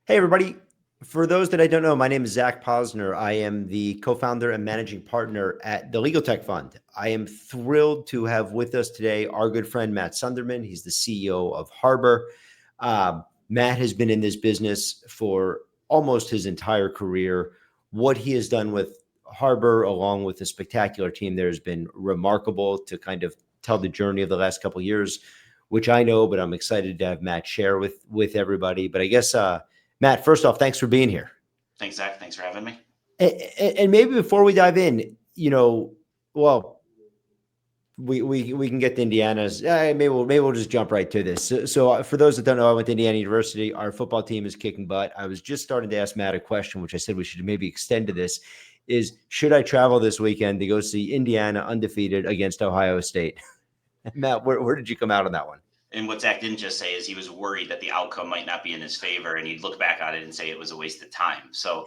Hey, everybody. For those that I don't know, my name is Zach Posner. I am the co-founder and managing partner at the LegalTech Fund. I am thrilled to have with us today our good friend, Matt Sunderman. He's the CEO of Harbor. Matt has been in this business for almost his entire career. What he has done with Harbor, along with a spectacular team there, has been remarkable to kind of tell the journey of the last couple of years, which I know, but I'm excited to have Matt share with everybody. But I guess, Matt, first off, thanks for being here. Thanks, Zach. Thanks for having me. And maybe before we dive in, well, we can get to Indiana's. Maybe we'll just jump right to this. So for those that don't know, I went to Indiana University. Our football team is kicking butt. I was just starting to ask Matt a question, which I said we should maybe extend to this: is should I travel this weekend to go see Indiana undefeated against Ohio State? Matt, where did you come out on that one? And what Zach didn't just say is he was worried that the outcome might not be in his favor, and he'd look back on it and say it was a waste of time. So,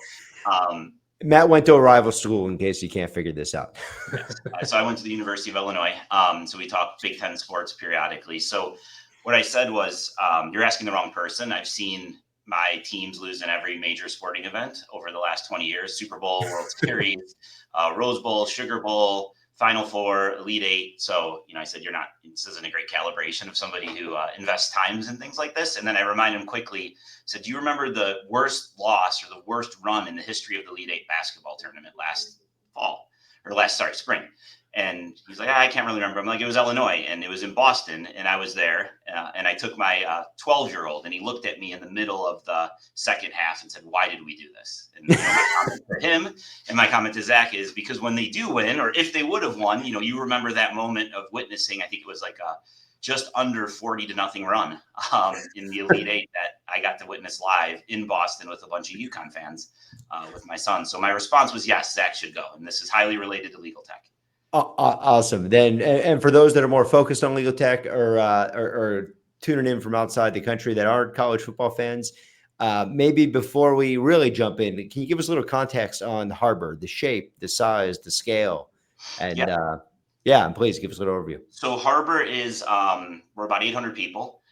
Matt went to a rival school, in case you can't figure this out. yes. So I went to the University of Illinois. So we talk Big Ten sports periodically. So what I said was, you're asking the wrong person. I've seen my teams lose in every major sporting event over the last 20 years: Super Bowl, World Series, Rose Bowl, Sugar Bowl, Final Four, Elite Eight. So, I said, this isn't a great calibration of somebody who invests times and things like this. And then I remind him quickly, said, do you remember the worst loss or the worst run in the history of the Elite Eight basketball tournament spring? And he's like, I can't really remember. I'm like, it was Illinois, and it was in Boston, and I was there, and I took my 12-year-old, and he looked at me in the middle of the second half and said, why did we do this? And my comment to him and my comment to Zach is, because when they do win, or if they would have won, you remember that moment of witnessing, I think it was like a just under 40-0 run in the Elite Eight that I got to witness live in Boston with a bunch of UConn fans with my son. So my response was, yes, Zach should go, and this is highly related to LegalTech. Awesome. Then, and for those that are more focused on LegalTech or tuning in from outside the country that aren't college football fans, maybe before we really jump in, can you give us a little context on Harbor, the shape, the size, the scale, and and please give us a little overview. So Harbor is we're about 800 people,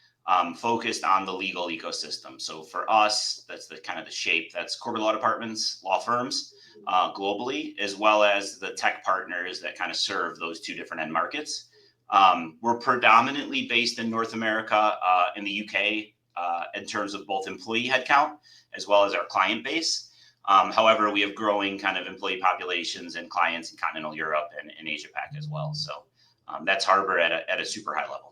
focused on the legal ecosystem. So for us, that's the kind of the shape. That's corporate law departments, law firms globally, as well as the tech partners that kind of serve those two different end markets. We're predominantly based in North America, in the UK, in terms of both employee headcount as well as our client base. However, we have growing kind of employee populations and clients in continental Europe and Asia Pac as well. So that's Harbor at a super high level.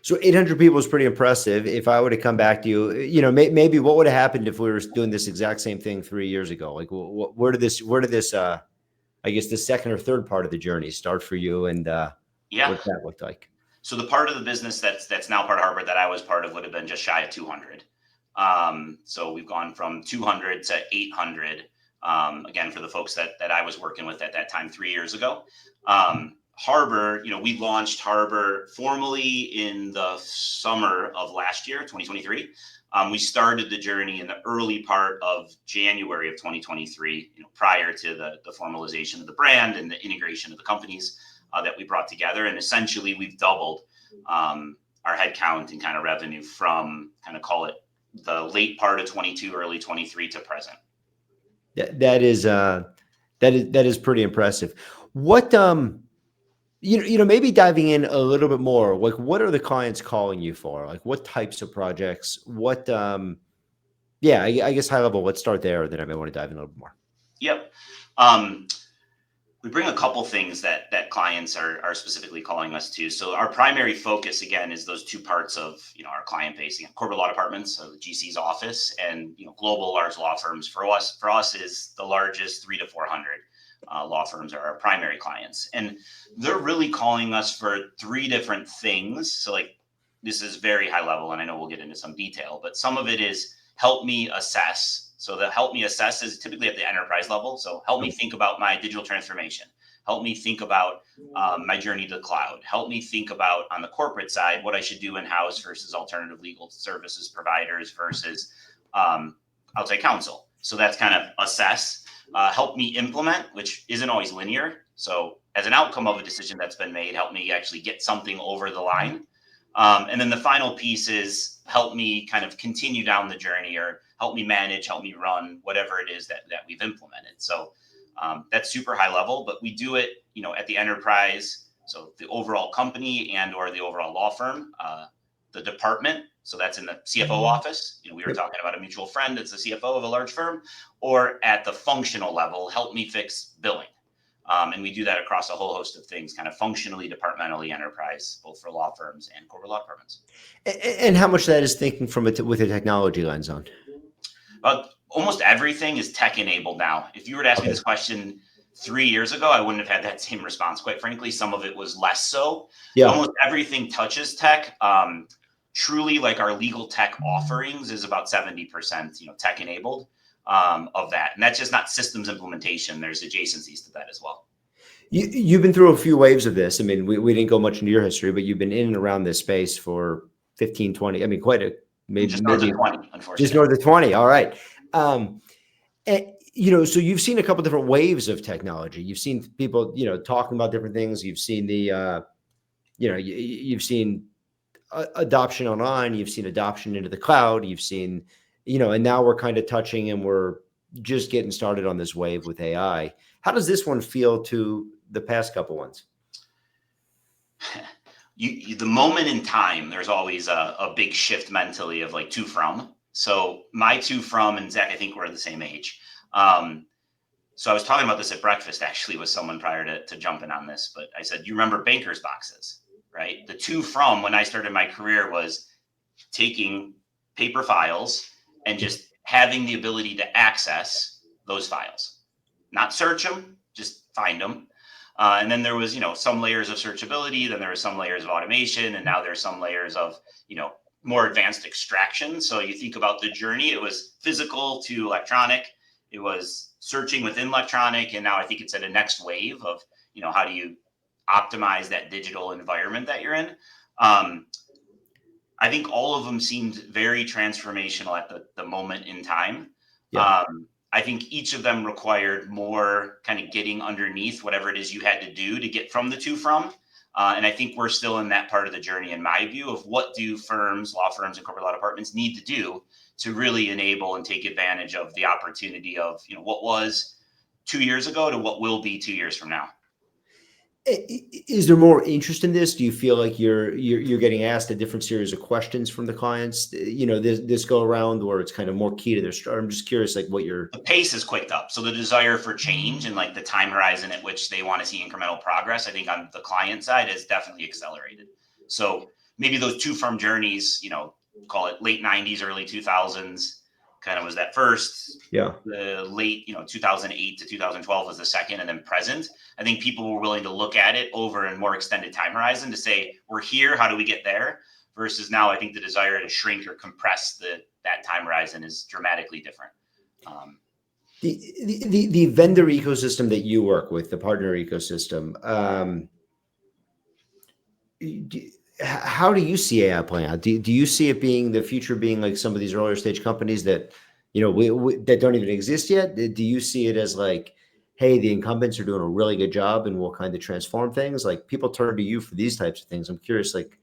So 800 people is pretty impressive. If I were to come back to you, maybe what would have happened if we were doing this exact same thing 3 years ago? Like, where did this, I guess the second or third part of the journey start for you, and what that looked like? So the part of the business that's now part of Harbor that I was part of would have been just shy of 200. So we've gone from 200 to 800. Again, for the folks that I was working with at that time 3 years ago. Harbor, we launched Harbor formally in the summer of last year, 2023. We started the journey in the early part of January of 2023, prior to the formalization of the brand and the integration of the companies that we brought together. And essentially, we've doubled our headcount and kind of revenue from kind of call it the late part of 22, early 23 to present. That is pretty impressive. What maybe diving in a little bit more, like, what are the clients calling you for? Like, what types of projects? What, I guess high level, let's start there. Then I may want to dive in a little bit more. Yep. We bring a couple things that clients are specifically calling us to. So our primary focus, again, is those two parts of, our client base, corporate law departments, so the GC's office, and, global large law firms. For us is the largest 300 to 400. Law firms are our primary clients, and they're really calling us for three different things. So like, this is very high level, and I know we'll get into some detail, but some of it is help me assess. So the help me assess is typically at the enterprise level. So help me think about my digital transformation. Help me think about my journey to the cloud. Help me think about, on the corporate side, what I should do in-house versus alternative legal services providers versus outside counsel. So that's kind of assess. Help me implement, which isn't always linear. So as an outcome of a decision that's been made, help me actually get something over the line. And then the final piece is help me kind of continue down the journey, or help me manage, help me run whatever it is that we've implemented. So that's super high level, but we do it, at the enterprise. So the overall company and or the overall law firm, the department. So that's in the CFO office. We were talking about a mutual friend that's the CFO of a large firm, or at the functional level, help me fix billing. And we do that across a whole host of things, kind of functionally, departmentally, enterprise, both for law firms and corporate law departments. And how much of that is thinking from it with a technology lens on? Almost everything is tech enabled now. If you were to ask me this question 3 years ago, I wouldn't have had that same response. Quite frankly, some of it was less so. Yeah. Almost everything touches tech. Truly, like our legal tech offerings is about 70%, tech enabled of that. And that's just not systems implementation. There's adjacencies to that as well. You've been through a few waves of this. I mean, we didn't go much into your history, but you've been in and around this space for 15, 20. I mean, maybe just north of 20, unfortunately. Just north of 20. All right. And, so you've seen a couple different waves of technology. You've seen people, talking about different things. You've seen you've seen adoption online. You've seen adoption into the cloud. You've seen, and now we're kind of touching and we're just getting started on this wave with AI. How does this one feel to the past couple ones? The moment in time, there's always a big shift mentally of like to from. So my to from, and Zach, I think we're the same age. So I was talking about this at breakfast actually with someone prior to jumping on this, but I said, you remember banker's boxes, right? The to from when I started my career was taking paper files and just having the ability to access those files, not search them, just find them. And then there was, some layers of searchability, then there was some layers of automation, and now there's some layers of, more advanced extraction. So you think about the journey, it was physical to electronic, it was searching within electronic, and now I think it's at a next wave of, how do you optimize that digital environment that you're in? I think all of them seemed very transformational at the moment in time. Yeah. I think each of them required more kind of getting underneath whatever it is you had to do to get from the to from. And I think we're still in that part of the journey, in my view, of what do firms, law firms, and corporate law departments need to do to really enable and take advantage of the opportunity of, what was 2 years ago to what will be 2 years from now. Is there more interest in this? Do you feel like you're getting asked a different series of questions from the clients, this go around, or it's kind of more key to their start? I'm just curious, like the pace has quicked up. So the desire for change and like the time horizon at which they want to see incremental progress, I think on the client side has definitely accelerated. So maybe those two firm journeys, call it late 90s, early 2000s, kind of was that first. Yeah. The late, 2008 to 2012 was the second, and then present. I think people were willing to look at it over a more extended time horizon to say, we're here, how do we get there? Versus now, I think the desire to shrink or compress that time horizon is dramatically different. The vendor ecosystem that you work with, the partner ecosystem, how do you see AI playing out? Do you see it being the future, being like some of these earlier stage companies that, that don't even exist yet? Do you see it as like, hey, the incumbents are doing a really good job and we'll kind of transform things? Like people turn to you for these types of things. I'm curious, like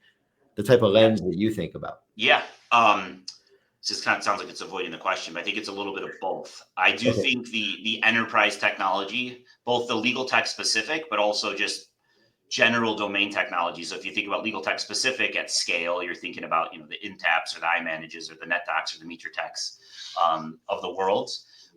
the type of lens that you think about. Yeah. This just kind of sounds like it's avoiding the question, but I think it's a little bit of both. I do think the enterprise technology, both the legal tech specific, but also just general domain technology. So if you think about legal tech specific at scale, you're thinking about, the Intaps or the iManages or the NetDocs or the MeterTechs of the world,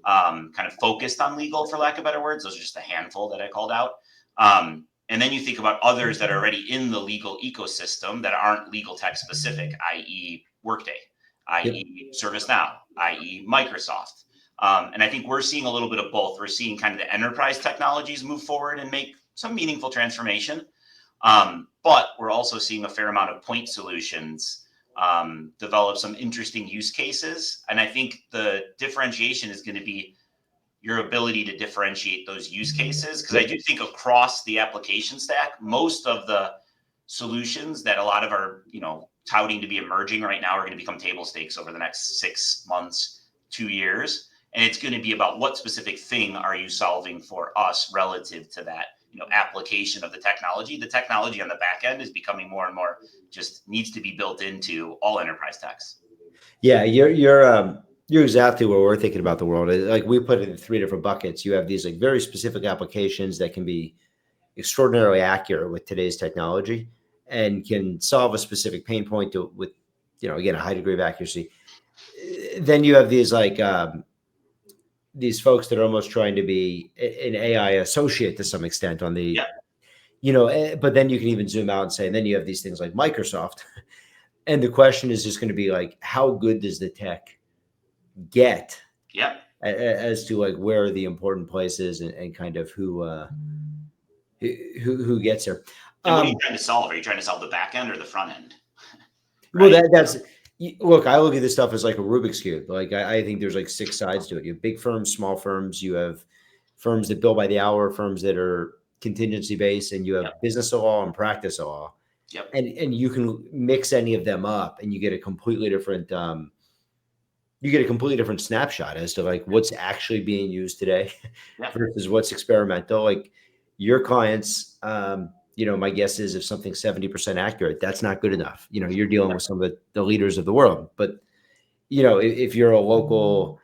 kind of focused on legal, for lack of better words. Those are just a handful that I called out. And then you think about others that are already in the legal ecosystem that aren't legal tech specific, i.e. Workday, i.e. ServiceNow, i.e. Microsoft. And I think we're seeing a little bit of both. We're seeing kind of the enterprise technologies move forward and make some meaningful transformation. But we're also seeing a fair amount of point solutions develop some interesting use cases. And I think the differentiation is going to be your ability to differentiate those use cases. Because I do think across the application stack, most of the solutions that a lot of our, touting to be emerging right now are going to become table stakes over the next 6 months, 2 years. And it's going to be about what specific thing are you solving for us relative to that, application of the technology. The technology on the back end is becoming more and more just needs to be built into all enterprise techs. Yeah, you're exactly what we're thinking about the world. Like we put it in three different buckets. You have these like very specific applications that can be extraordinarily accurate with today's technology and can solve a specific pain point with, again, a high degree of accuracy. Then you have these folks that are almost trying to be an AI associate to some extent on the, Yep. But then you can even zoom out and say, and then you have these things like Microsoft. And the question is just going to be like, how good does the tech get? Yep. As to like where are the important places and kind of who gets there. And what are you trying to solve? Are you trying to solve the back end or the front end? Well, Right. look, I look at this stuff as like a Rubik's Cube. Like I think there's like six sides to it. You have big firms, small firms, you have firms that bill by the hour, firms that are contingency based, and you have Yep. business law and practice law. Yep. And you can mix any of them up and you get a completely different snapshot as to like what's actually being used today Yep. versus what's experimental. Like your clients, my guess is if something's 70% accurate, that's not good enough. You're dealing with some of the leaders of the world. But, if you're a local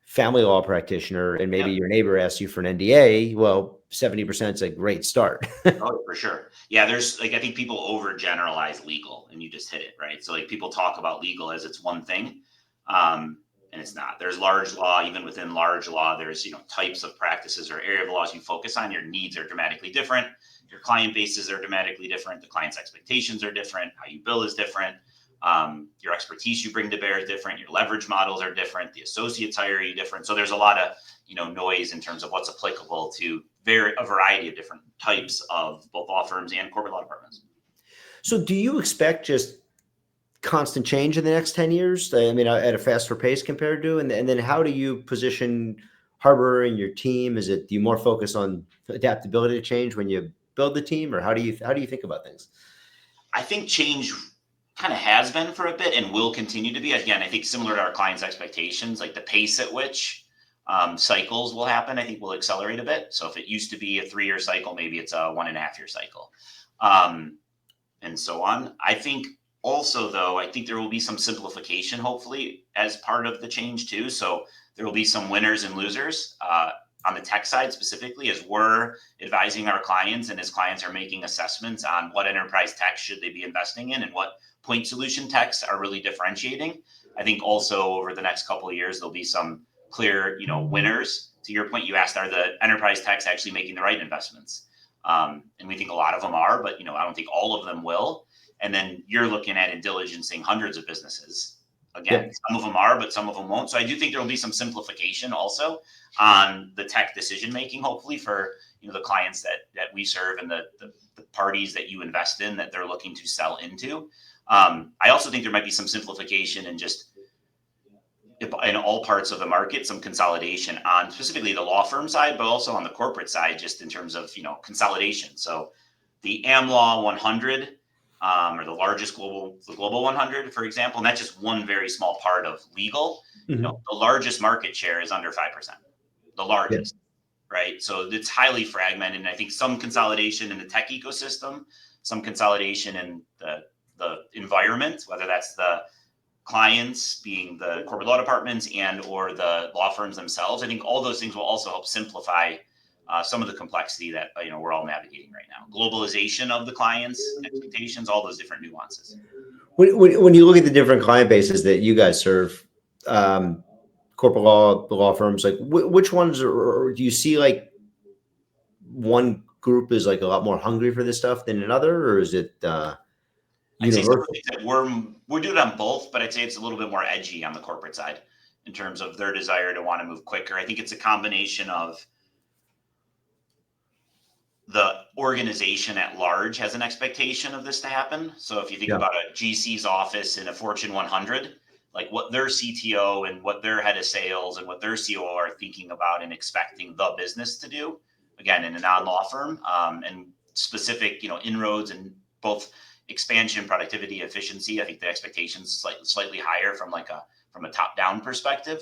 family law practitioner and maybe Yep. your neighbor asks you for an NDA, well, 70% is a great start. Oh, for sure. Yeah, there's I think people overgeneralize legal, and you just hit it, right? So people talk about legal as it's one thing, and it's not. There's large law. Even within large law, there's types of practices or area of laws you focus on. Your needs are dramatically different. Your client bases are dramatically different. The client's expectations are different. How you bill is different. Your expertise you bring to bear is different. Your leverage models are different. The associates hire you different. So there's a lot of noise in terms of what's applicable to a variety of different types of both law firms and corporate law departments. So do you expect just constant change in the next 10 years? I mean, at a faster pace compared to, and then how do you position Harbor and your team? Do you more focus on adaptability to change when you build the team, or how do you think about things? I think change kind of has been for a bit and will continue to be. Again, I think similar to our clients' expectations, like the pace at which cycles will happen, I think will accelerate a bit. So if it used to be a 3-year cycle, maybe it's a 1.5-year cycle, and so on. I think also, though, I think there will be some simplification, hopefully, as part of the change too. So there will be some winners and losers on the tech side specifically, as we're advising our clients and as clients are making assessments on what enterprise tech should they be investing in and what point solution techs are really differentiating. I think also over the next couple of years, there'll be some clear, winners. To your point, you asked, are the enterprise techs actually making the right investments? And we think a lot of them are, but I don't think all of them will. And then you're looking at and diligencing hundreds of businesses. Again, Some of them are, but some of them won't. So I do think there will be some simplification also on the tech decision making, hopefully for the clients that we serve and the parties that you invest in that they're looking to sell into. I also think there might be some simplification and just in all parts of the market, some consolidation on specifically the law firm side, but also on the corporate side, just in terms of consolidation. So the AmLaw 100. Or the global 100, for example, and that's just one very small part of legal. Mm-hmm. The largest market share is under 5%, the largest, right? So it's highly fragmented. And I think some consolidation in the tech ecosystem, some consolidation in the environment, whether that's the clients being the corporate law departments and or the law firms themselves. I think all those things will also help simplify some of the complexity that we're all navigating right now. Globalization of the clients' expectations, all those different nuances. When you look at the different client bases that you guys serve, corporate law, the law firms, like which ones do you see like one group is like a lot more hungry for this stuff than another, or is it I'd say universal? that we're doing it on both, but I'd say it's a little bit more edgy on the corporate side in terms of their desire to want to move quicker. I think it's a combination of the organization at large has an expectation of this to happen. So if you think about a GC's office in a Fortune 100, like what their CTO and what their head of sales and what their COO are thinking about and expecting the business to do, again, in a non-law firm, and specific, inroads and both expansion, productivity, efficiency. I think the expectations slightly higher from a top-down perspective.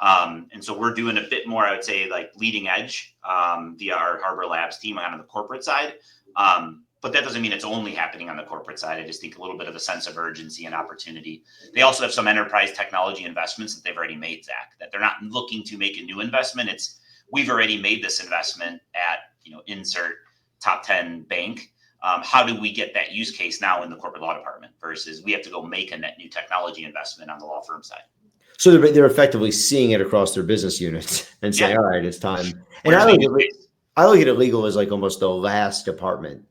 And so we're doing a bit more, I would say, like leading edge via our Harbor Labs team on the corporate side. But that doesn't mean it's only happening on the corporate side. I just think a little bit of a sense of urgency and opportunity. They also have some enterprise technology investments that they've already made, Zach, that they're not looking to make a new investment. It's we've already made this investment at, insert top 10 bank. How do we get that use case now in the corporate law department versus we have to go make a net new technology investment on the law firm side? So they're effectively seeing it across their business units and saying, all right, it's time. And I look at it legal as like almost the last department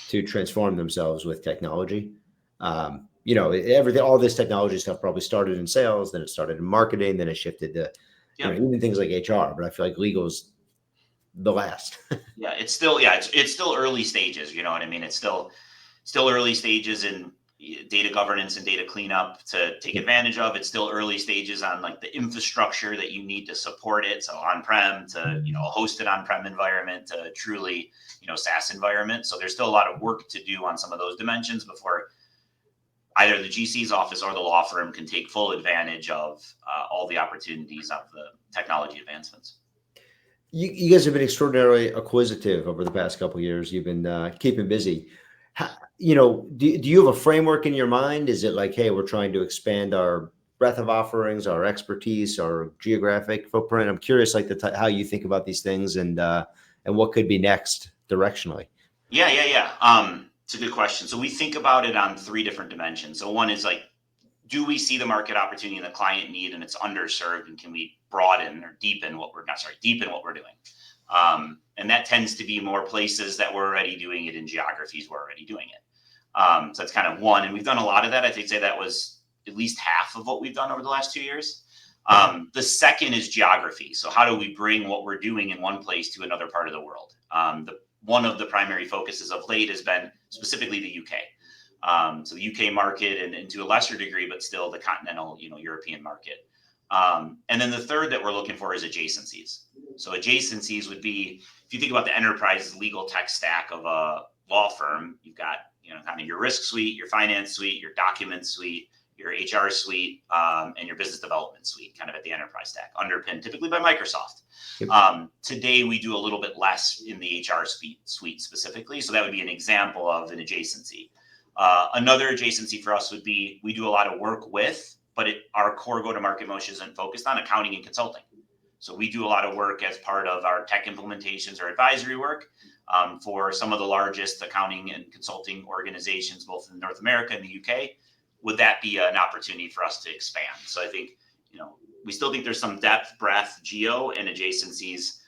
to transform themselves with technology. Everything, all this technology stuff probably started in sales, then it started in marketing, then it shifted to, even things like HR. But I feel like legal is the last. It's still early stages. You know what I mean? It's still early stages in data governance and data cleanup to take advantage of. It's still early stages on like the infrastructure that you need to support it. So on-prem to, a hosted on-prem environment to truly, SaaS environment. So there's still a lot of work to do on some of those dimensions before either the GC's office or the law firm can take full advantage of all the opportunities of the technology advancements. You guys have been extraordinarily acquisitive over the past couple of years. You've been keeping busy. Do you have a framework in your mind? Is it like, hey, we're trying to expand our breadth of offerings, our expertise, our geographic footprint? I'm curious, like how you think about these things and what could be next directionally. Yeah. It's a good question. So we think about it on three different dimensions. So one is like, do we see the market opportunity and the client need and it's underserved, and can we broaden or deepen what we're doing? And that tends to be more places that we're already doing it in geographies we're already doing it. So that's kind of one. And we've done a lot of that. I think say that was at least half of what we've done over the last 2 years. The second is geography. So how do we bring what we're doing in one place to another part of the world? One of the primary focuses of late has been specifically the UK. So the UK market and to a lesser degree, but still the continental, European market. And then the third that we're looking for is adjacencies. So adjacencies would be, if you think about the enterprise legal tech stack of a law firm, you've got, kind of your risk suite, your finance suite, your document suite, your HR suite, and your business development suite, kind of at the enterprise stack, underpinned typically by Microsoft. Yep. Today, we do a little bit less in the HR suite specifically. So that would be an example of an adjacency. Another adjacency for us would be, we do a lot of work with, but our core go-to-market motion isn't focused on accounting and consulting. So we do a lot of work as part of our tech implementations or advisory work for some of the largest accounting and consulting organizations, both in North America and the UK. Would that be an opportunity for us to expand? So I think, we still think there's some depth, breadth, geo, and adjacencies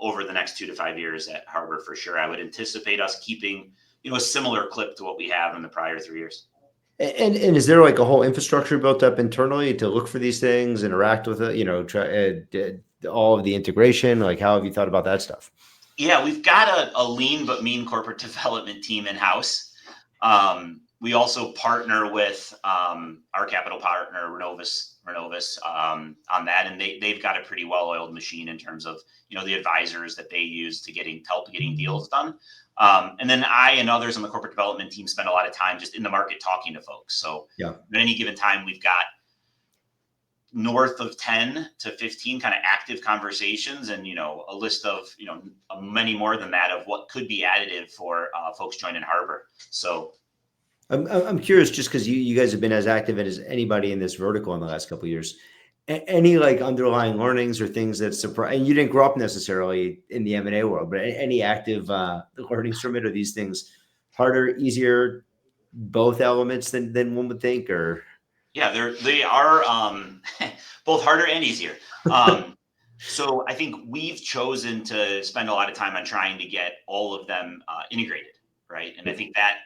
over the next 2 to 5 years at Harbor for sure. I would anticipate us keeping, a similar clip to what we have in the prior 3 years. And is there like a whole infrastructure built up internally to look for these things, interact with it, try all of the integration? Like, how have you thought about that stuff? Yeah, we've got a lean but mean corporate development team in-house. We also partner with our capital partner, Renovis on that. And they've got a pretty well-oiled machine in terms of, the advisors that they use to help getting deals done. And then I and others on the corporate development team spend a lot of time just in the market talking to folks. So at any given time, we've got north of 10 to 15 kind of active conversations and, a list of, many more than that of what could be additive for folks joining Harbor. So I'm curious, just because you guys have been as active as anybody in this vertical in the last couple of years, any like underlying learnings or things that surprise, and you didn't grow up necessarily in the M&A world, but any active learnings from it? Are these things harder, easier, both elements than one would think? Or they are both harder and easier. So I think we've chosen to spend a lot of time on trying to get all of them integrated, right? And I think that,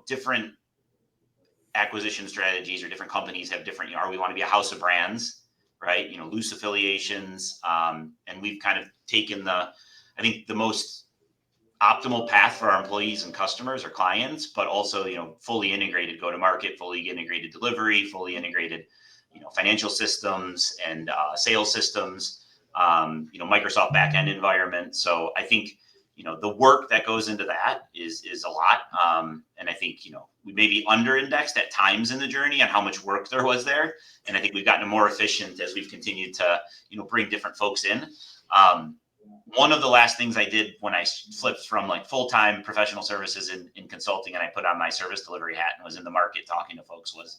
different acquisition strategies or different companies have different, we want to be a house of brands, right? Loose affiliations. And we've kind of taken I think the most optimal path for our employees and customers or clients, but also, fully integrated go-to-market, fully integrated delivery, fully integrated, financial systems and sales systems, Microsoft backend environment. So I think, the work that goes into that is a lot. And I think, we maybe under indexed at times in the journey on how much work there was there. And I think we've gotten more efficient as we've continued to, bring different folks in. One of the last things I did when I flipped from like full-time professional services in consulting, and I put on my service delivery hat and was in the market talking to folks, was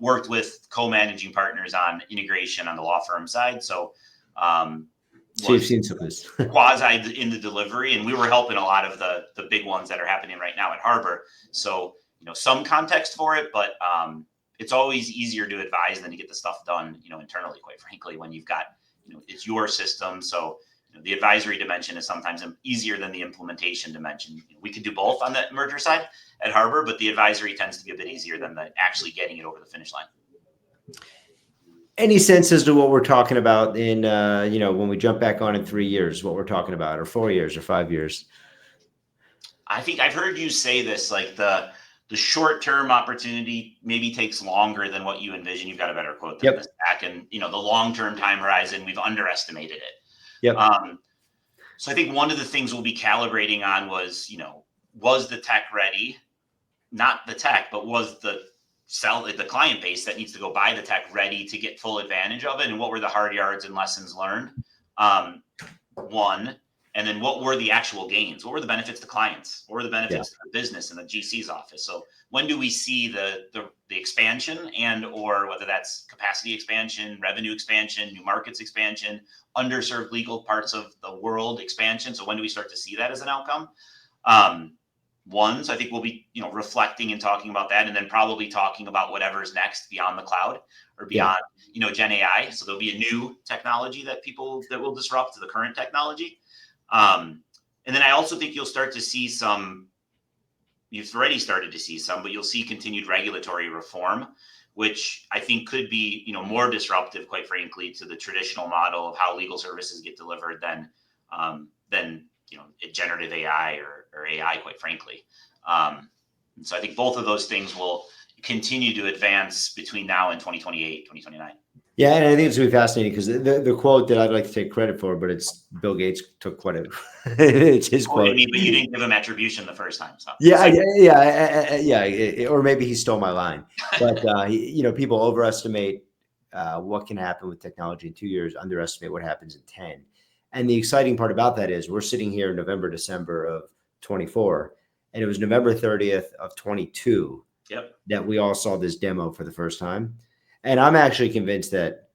worked with co-managing partners on integration on the law firm side. So you've seen some of this. quasi in the delivery, and we were helping a lot of the big ones that are happening right now at Harbor. So, some context for it, but it's always easier to advise than to get the stuff done, internally, quite frankly, when you've got, it's your system. So, the advisory dimension is sometimes easier than the implementation dimension. We could do both on the merger side at Harbor, but the advisory tends to be a bit easier than the actually getting it over the finish line. Any sense as to what we're talking about in, when we jump back on in 3 years, what we're talking about, or 4 years or 5 years? I think I've heard you say this, like the short-term opportunity maybe takes longer than what you envision. You've got a better quote than this back, and the long-term time horizon, we've underestimated it. Yep. So I think one of the things we'll be calibrating on was, was the tech ready? Not the tech, but was the client base that needs to go buy the tech ready to get full advantage of it? And what were the hard yards and lessons learned? One, and then what were the actual gains? What were the benefits to clients? What were the benefits to the business and the GC's office? So when do we see the expansion, and or whether that's capacity expansion, revenue expansion, new markets expansion, underserved legal parts of the world expansion? So when do we start to see that as an outcome? So I think we'll be, reflecting and talking about that, and then probably talking about whatever's next beyond the cloud or beyond, Gen AI. So there'll be a new technology that will disrupt the current technology. And then I also think you'll start to see you've already started to see some, but you'll see continued regulatory reform, which I think could be, more disruptive, quite frankly, to the traditional model of how legal services get delivered than generative AI or AI, quite frankly. And so I think both of those things will continue to advance between now and 2028, 2029. Yeah, and I think it's going to be fascinating because the quote that I'd like to take credit for, but it's Bill Gates took credit. It's his quote. But you didn't give him attribution the first time. So. Or maybe he stole my line. But people overestimate what can happen with technology in 2 years, underestimate what happens in 10. And the exciting part about that is we're sitting here in November, December of 24, and it was November 30th of 22 that we all saw this demo for the first time. And I'm actually convinced that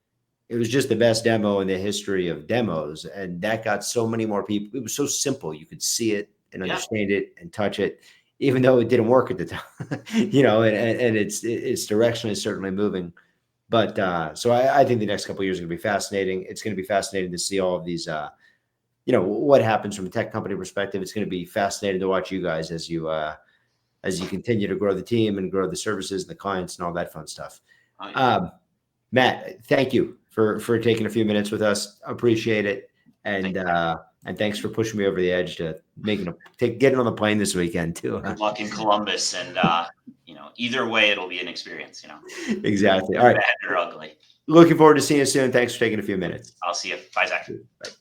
it was just the best demo in the history of demos. And that got so many more people. It was so simple. You could see it and understand it and touch it, even though it didn't work at the time, and its direction is certainly moving. But so I think the next couple of years are going to be fascinating. It's going to be fascinating to see all of these, what happens from a tech company perspective. It's going to be fascinating to watch you guys as you continue to grow the team and grow the services and the clients and all that fun stuff. Matt, thank you for taking a few minutes with us. Appreciate it. And thanks for pushing me over the edge to getting on the plane this weekend too. Good luck in Columbus, and either way, it'll be an experience. Exactly. All right. Bad or ugly. Looking forward to seeing you soon. Thanks for taking a few minutes. I'll see you. Bye, Zach. Bye.